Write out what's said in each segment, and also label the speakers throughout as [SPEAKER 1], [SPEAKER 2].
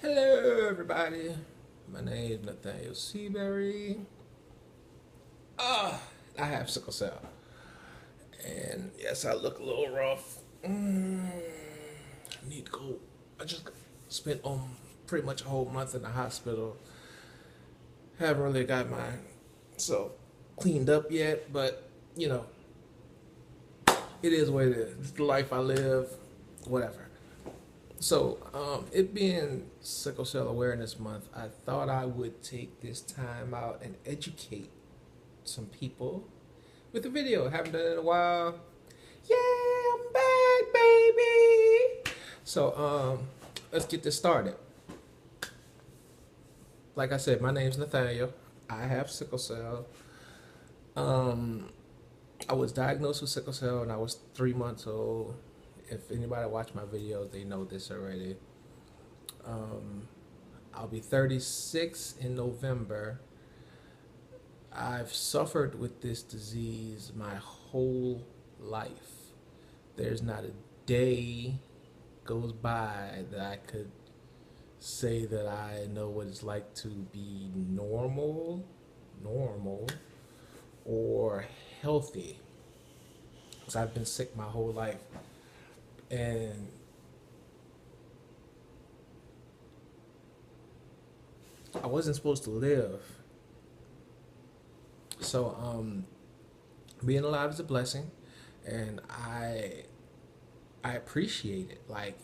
[SPEAKER 1] Hello, everybody. My name is Nathaniel Seabury. I have sickle cell, and yes, I look a little rough. I need to go. I just spent pretty much a whole month in the hospital. Haven't really got myself cleaned up yet, but you know, it is what it is. It's the life I live. Whatever. So, it being Sickle Cell Awareness Month, I thought I would take this time out and educate some people with a video. Haven't done it in a while. Yeah, I'm back, baby. So, let's get this started. Like I said, my name's Nathaniel. I have sickle cell. Um, I was diagnosed with sickle cell when I was 3 months old. If anybody watched my videos, they know this already. Um, I'll be 36 in November. I've suffered with this disease my whole life. There's not a day goes by that I could say that I know what it's like to be normal, or healthy. Because I've been sick my whole life. And I wasn't supposed to live. So, being alive is a blessing, and I appreciate it like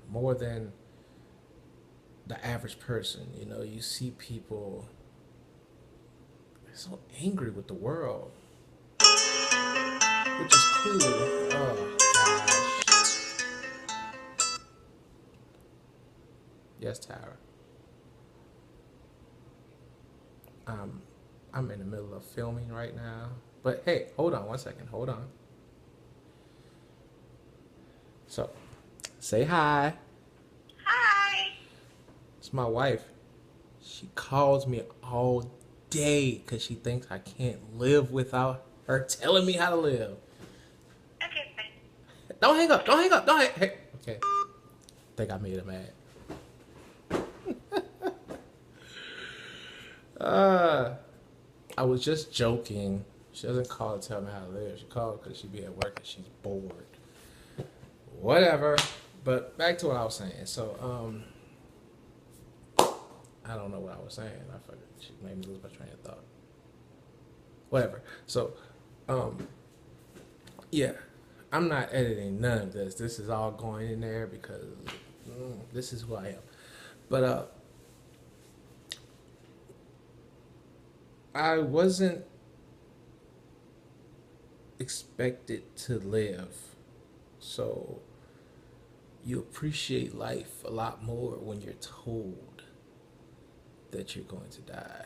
[SPEAKER 1] more than the average person. You know, you see people so angry with the world, which is cool. Oh gosh, yes, Tara. Um, I'm in the middle of filming right now, but hey, hold on one second. Hold on. So, say hi.
[SPEAKER 2] Hi.
[SPEAKER 1] It's my wife. She calls me all day because she thinks I can't live without her telling me how to live.
[SPEAKER 2] Okay, fine.
[SPEAKER 1] Don't hang up. Don't hang up. Don't hang. Hey. Okay. Think I made her mad. Uh, I was just joking. She doesn't call to tell me how to live. She called because she be at work and she's bored. Whatever. But back to what I was saying. So, I don't know what I was saying. I forgot. She made me lose my train of thought. Whatever. So, um, yeah, I'm not editing none of this. This is all going in there because this is who I am. But I wasn't expected to live, so you appreciate life a lot more when you're told that you're going to die,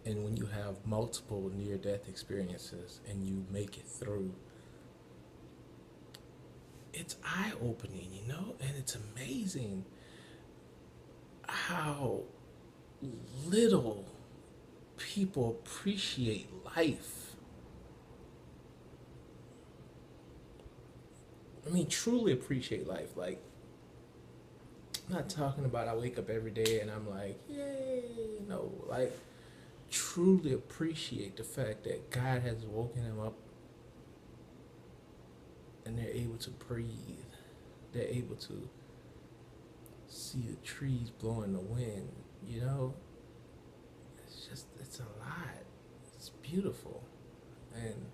[SPEAKER 1] and when you have multiple near-death experiences and you make it through. It's eye-opening, you know, and it's amazing how little people appreciate life. I mean, truly appreciate life. Like, I'm not talking about I wake up every day and I'm like, yay. No, like, truly appreciate the fact that God has woken them up and they're able to breathe. They're able to see the trees blowing the wind, you know? It's a lot. It's beautiful. And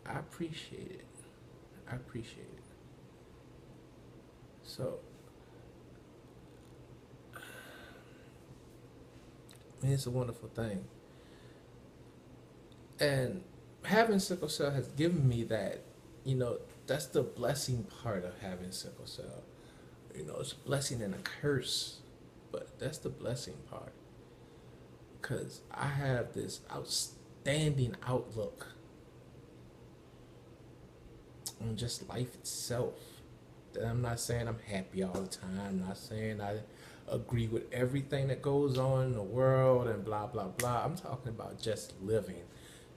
[SPEAKER 1] I appreciate it. I appreciate it. So, I mean, it's a wonderful thing. And having sickle cell has given me that, you know, that's the blessing part of having sickle cell. You know, it's a blessing and a curse, but that's the blessing part. Because I have this outstanding outlook on just life itself. That I'm not saying I'm happy all the time. I'm not saying I agree with everything that goes on in the world and blah, blah, blah. I'm talking about just living.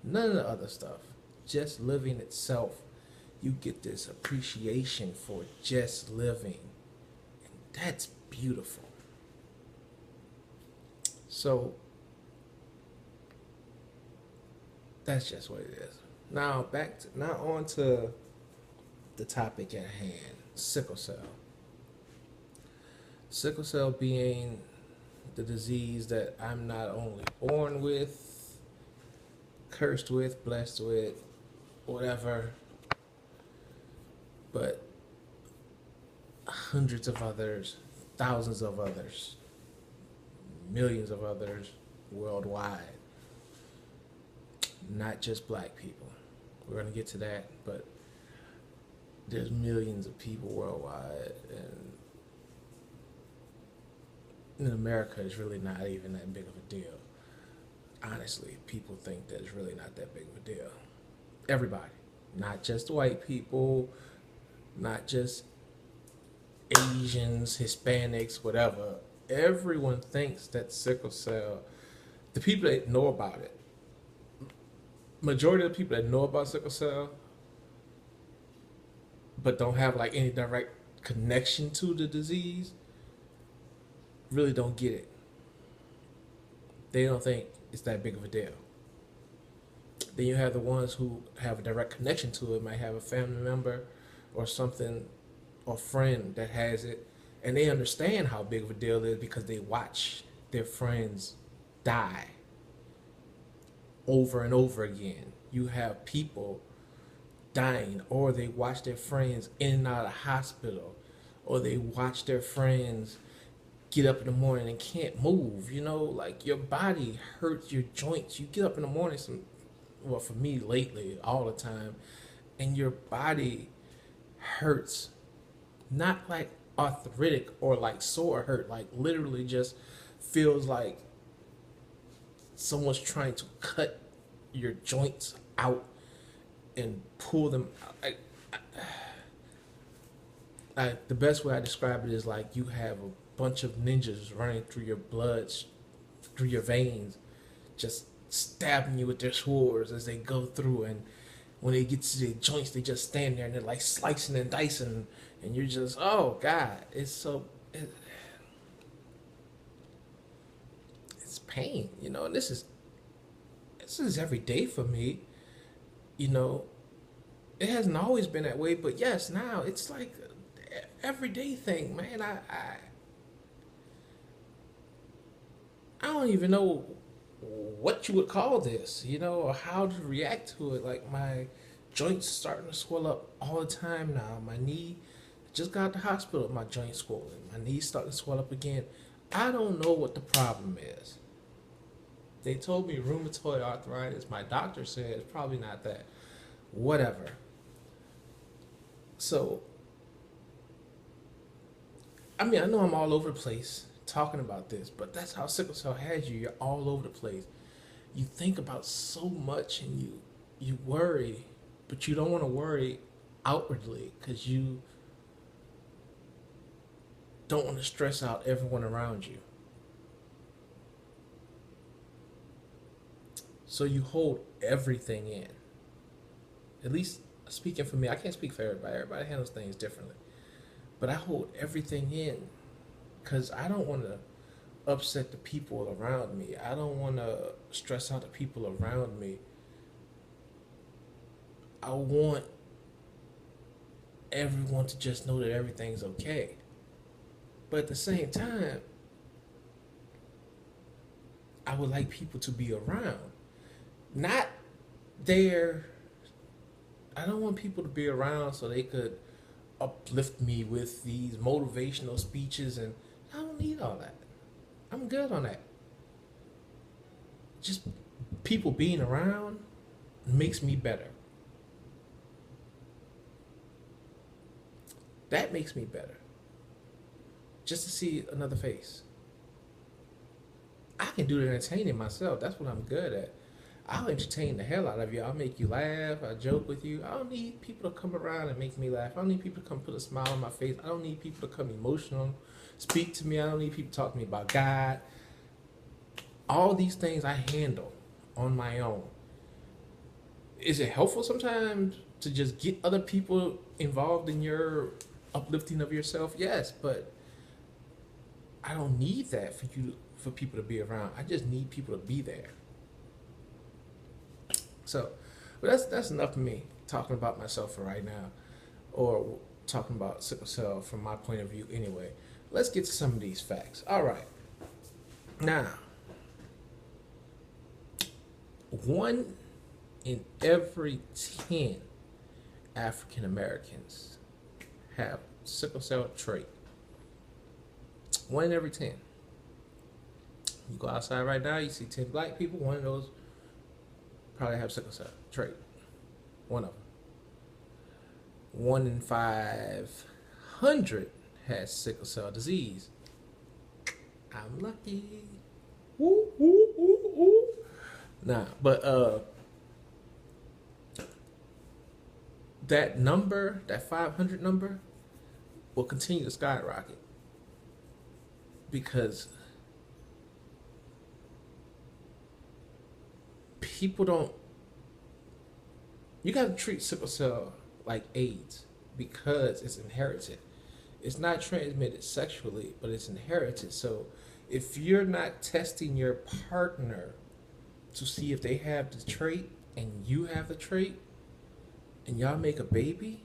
[SPEAKER 1] None of the other stuff. Just living itself. You get this appreciation for just living. That's beautiful. So that's just what it is. Now on to the topic at hand, sickle cell. Sickle cell being the disease that I'm not only born with, cursed with, blessed with, whatever, but hundreds of others, thousands of others, millions of others worldwide. Not just black people. We're going to get to that, but there's millions of people worldwide, and in America, it's really not even that big of a deal. Honestly, people think that it's really not that big of a deal. Everybody, not just white people, not just Asians, Hispanics, whatever. Everyone thinks that sickle cell, the people that know about it, majority of the people that know about sickle cell, but don't have like any direct connection to the disease, really don't get it. They don't think it's that big of a deal. Then you have the ones who have a direct connection to it, might have a family member or something or friend that has it, and they understand how big of a deal it is because they watch their friends die over and over again. You have people dying, or they watch their friends in and out of the hospital, or they watch their friends get up in the morning and can't move. You know, like your body hurts, your joints. You get up in the morning, well, for me lately, all the time, and your body hurts. Not like arthritic or like sore hurt, like literally just feels like someone's trying to cut your joints out and pull them out. The best way I describe it is like you have a bunch of ninjas running through your blood, through your veins, just stabbing you with their swords as they go through. And when they get to their joints, they just stand there and they're like slicing and dicing, and you're just, oh God, it's pain, you know. And this is every day for me, you know. It hasn't always been that way, but yes, now it's like everyday thing, man. I don't even know what you would call this, you know, or how to react to it. Like my joints starting to swell up all the time now. My knee, just got to the hospital, my joint swollen. My knee's starting to swell up again. I don't know what the problem is. They told me rheumatoid arthritis. My doctor said it's probably not that. Whatever. So, I mean, I know I'm all over the place talking about this, but that's how sickle cell has you. You're all over the place. You think about so much and you worry, but you don't want to worry outwardly because you don't want to stress out everyone around you. So you hold everything in. At least speaking for me, I can't speak for everybody. Everybody handles things differently. But I hold everything in because I don't want to upset the people around me. I don't want to stress out the people around me. I want everyone to just know that everything's okay. But at the same time, I would like people to be around. Not there. I don't want people to be around so they could uplift me with these motivational speeches, and I don't need all that. I'm good on that. Just people being around makes me better. That makes me better. Just to see another face. I can do the entertaining myself. That's what I'm good at. I'll entertain the hell out of you. I'll make you laugh. I'll joke with you. I don't need people to come around and make me laugh. I don't need people to come put a smile on my face. I don't need people to come emotional, speak to me. I don't need people to talk to me about God. All these things I handle on my own. Is it helpful sometimes to just get other people involved in your uplifting of yourself? Yes, but I don't need that for people to be around. I just need people to be there. So, but that's enough of me talking about myself for right now, or talking about sickle cell from my point of view. Anyway, let's get to some of these facts. All right, now, one in every 10 African Americans have sickle cell trait. One in every 10. You go outside right now, you see 10 black people, one of those probably have sickle cell trait. One of them. 1 in 500 has sickle cell disease. I'm lucky. Woo, woo, woo, woo. Nah, but that number, that 500 number, will continue to skyrocket because people don't. You got to treat sickle cell like AIDS because it's inherited. It's not transmitted sexually, but it's inherited. So if you're not testing your partner to see if they have the trait and you have the trait and y'all make a baby,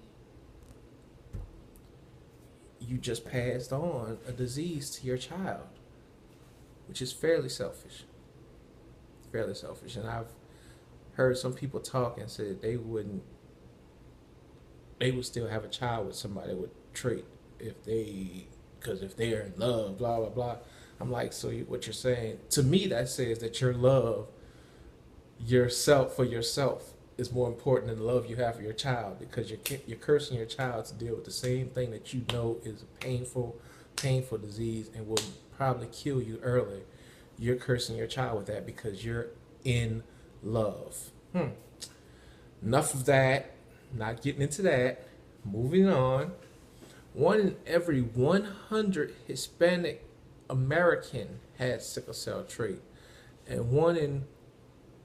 [SPEAKER 1] you just passed on a disease to your child, which is fairly selfish. Fairly selfish. And I've heard some people talk and said they would still have a child with somebody with trait because if they're in love, blah, blah, blah. I'm like, so what you're saying, to me that says that your love yourself for yourself is more important than the love you have for your child, because you're cursing your child to deal with the same thing that you know is a painful disease and will probably kill you early. You're cursing your child with that because you're in love. Enough of that. Not getting into that. Moving on. 1 in every 100 Hispanic American has sickle cell trait, and 1 in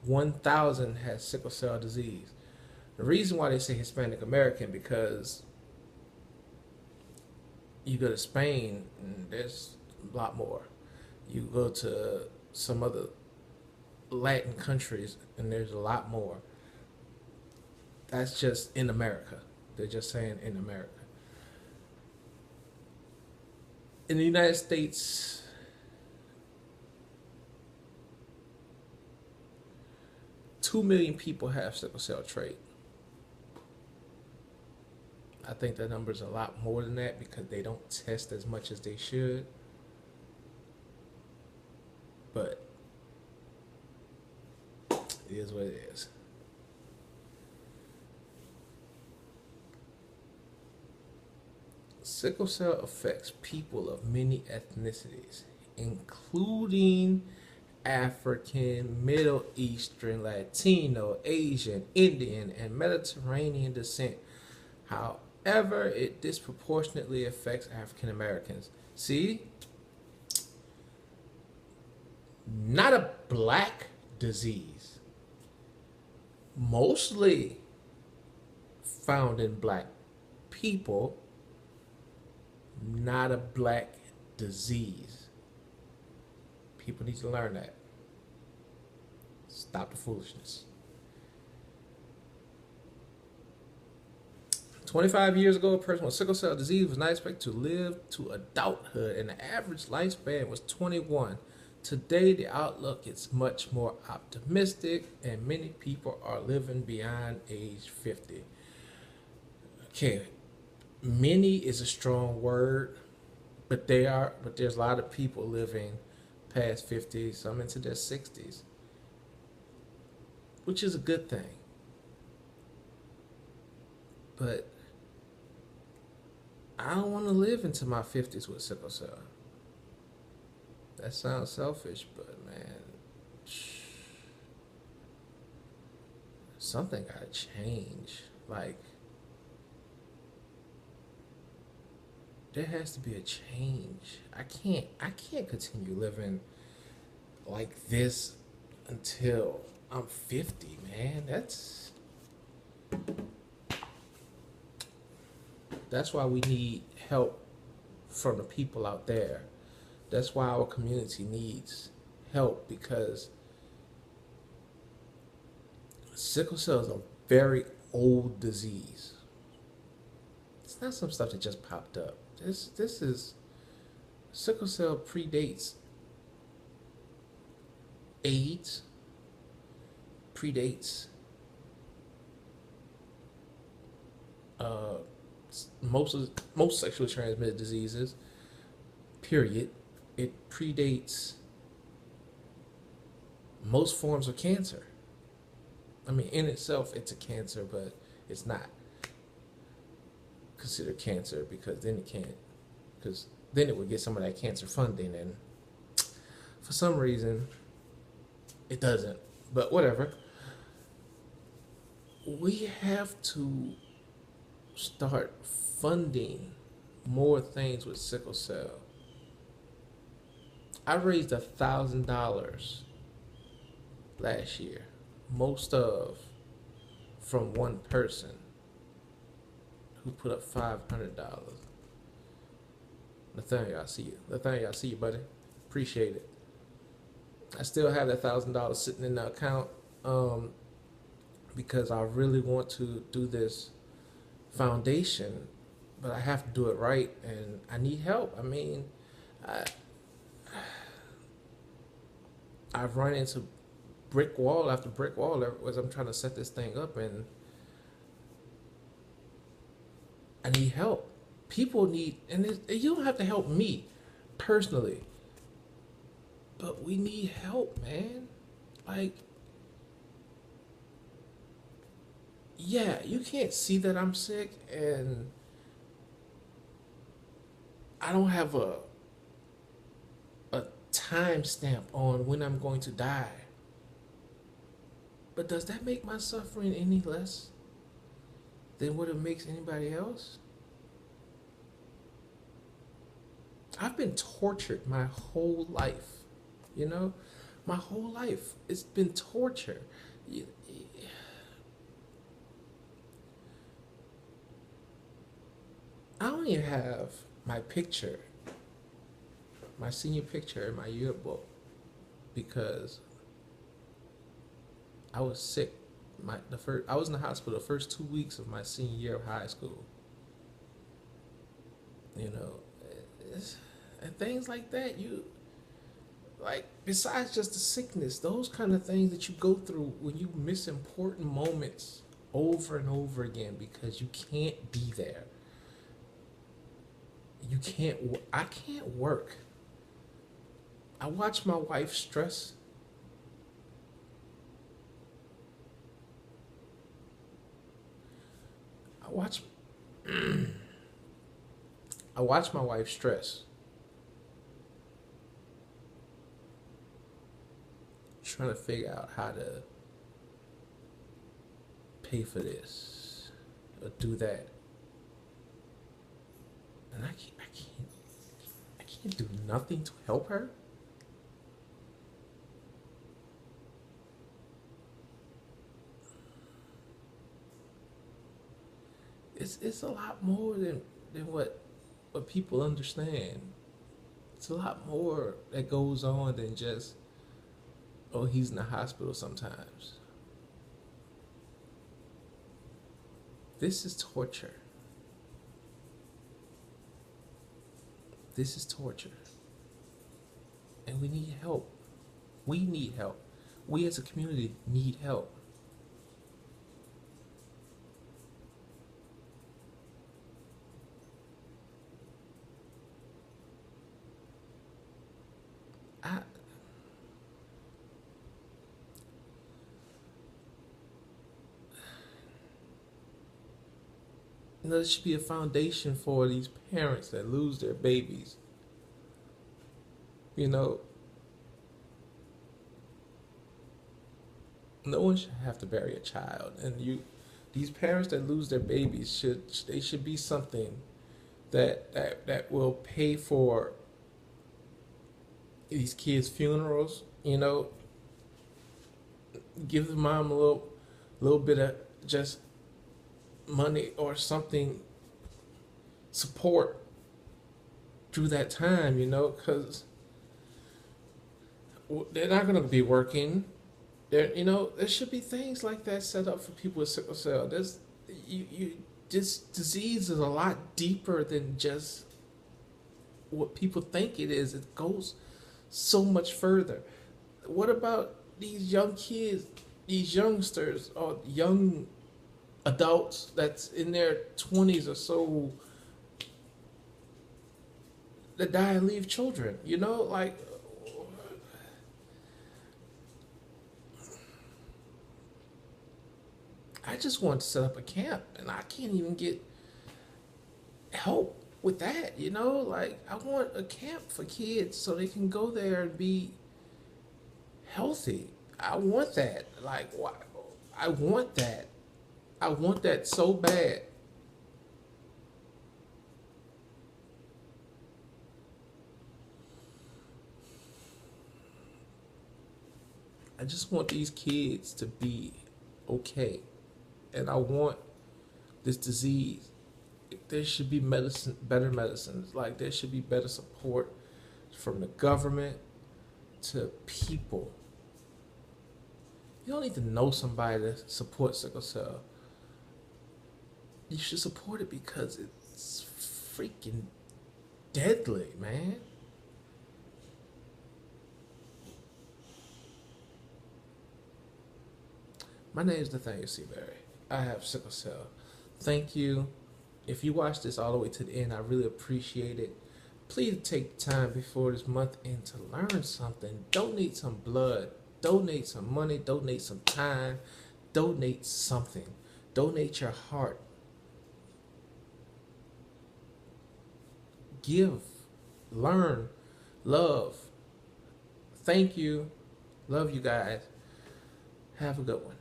[SPEAKER 1] 1,000 has sickle cell disease. The reason why they say Hispanic American, because you go to Spain and there's a lot more. You go to some other Latin countries and there's a lot more. That's just in America. They're just saying in America. In the United States, two million people have sickle cell trait. I think that number is a lot more than that because they don't test as much as they should. But it is what it is. Sickle cell affects people of many ethnicities, including African, Middle Eastern, Latino, Asian, Indian, and Mediterranean descent. However, it disproportionately affects African Americans. See? Not a black disease. Mostly found in black people. Not a black disease. People need to learn that. Stop the foolishness. 25 years ago, a person with sickle cell disease was not expected to live to adulthood, and the average lifespan was 21. Today, the outlook is much more optimistic, and many people are living beyond age 50. Okay, many is a strong word, but there's a lot of people living past 50, some into their 60s, which is a good thing. But I don't want to live into my 50s with sickle cell. That sounds selfish, but man, something gotta change. Like, there has to be a change. I can't continue living like this until I'm 50, man. That's why we need help from the people out there That's why our community needs help, because sickle cell is a very old disease. It's not some stuff that just popped up. This is sickle cell predates AIDS, predates uh, most sexually transmitted diseases. Period. It predates most forms of cancer. I mean, in itself, it's a cancer, but it's not considered cancer, because then it can't, because then it would get some of that cancer funding, and for some reason, it doesn't. But whatever. We have to start funding more things with sickle cell. I raised $1,000 last year, most of from one person who put up $500. Nathaniel, I see you. Nathaniel, I see you, buddy. Appreciate it. I still have that $1,000 sitting in the account, because I really want to do this foundation, but I have to do it right, and I need help. I mean, I've run into brick wall after brick wall as I'm trying to set this thing up, and I need help. People need, and you don't have to help me personally, but we need help, man. Like, yeah, you can't see that I'm sick, and I don't have a timestamp on when I'm going to die. But does that make my suffering any less than what it makes anybody else? I've been tortured my whole life, you know? My whole life, it's been torture. I don't even have my picture, my senior picture in my yearbook, because I was sick. I was in the hospital the first 2 weeks of my senior year of high school. You know, and things like that. Like, besides just the sickness, those kind of things that you go through when you miss important moments over and over again because you can't be there. I can't work. I watch my wife stress. I watch I watch my wife stress. Trying to figure out how to pay for this or do that. And I can't do nothing to help her. It's a lot more than what people understand. It's a lot more that goes on than just, oh, he's in the hospital sometimes. This is torture. This is torture. And we need help. We need help. We as a community need help. There should be a foundation for these parents that lose their babies. You know, no one should have to bury a child, and these parents that lose their babies should be something that will pay for these kids' funerals. You know, give the mom a little bit of just money or something, support through that time, you know, because they're not going to be working. There should be things like that set up for people with sickle cell. This disease is a lot deeper than just what people think it is. It goes so much further. What about these young kids, these youngsters, or young adults that's in their 20s or so that die and leave children? Like, I just want to set up a camp and I can't even get help with that, Like, I want a camp for kids so they can go there and be healthy. I want that. Like, why? I want that. I want that so bad. I just want these kids to be okay. And I want this disease. There should be better medicines. Like, there should be better support from the government to people. You don't need to know somebody to support sickle cell. You should support it because it's freaking deadly, man. My name is Nathaniel Seabury. I have sickle cell. Thank you. If you watch this all the way to the end, I really appreciate it. Please take time before this month end to learn something. Donate some blood. Donate some money. Donate some time. Donate something. Donate your heart. Give. Learn. Love. Thank you. Love you guys. Have a good one.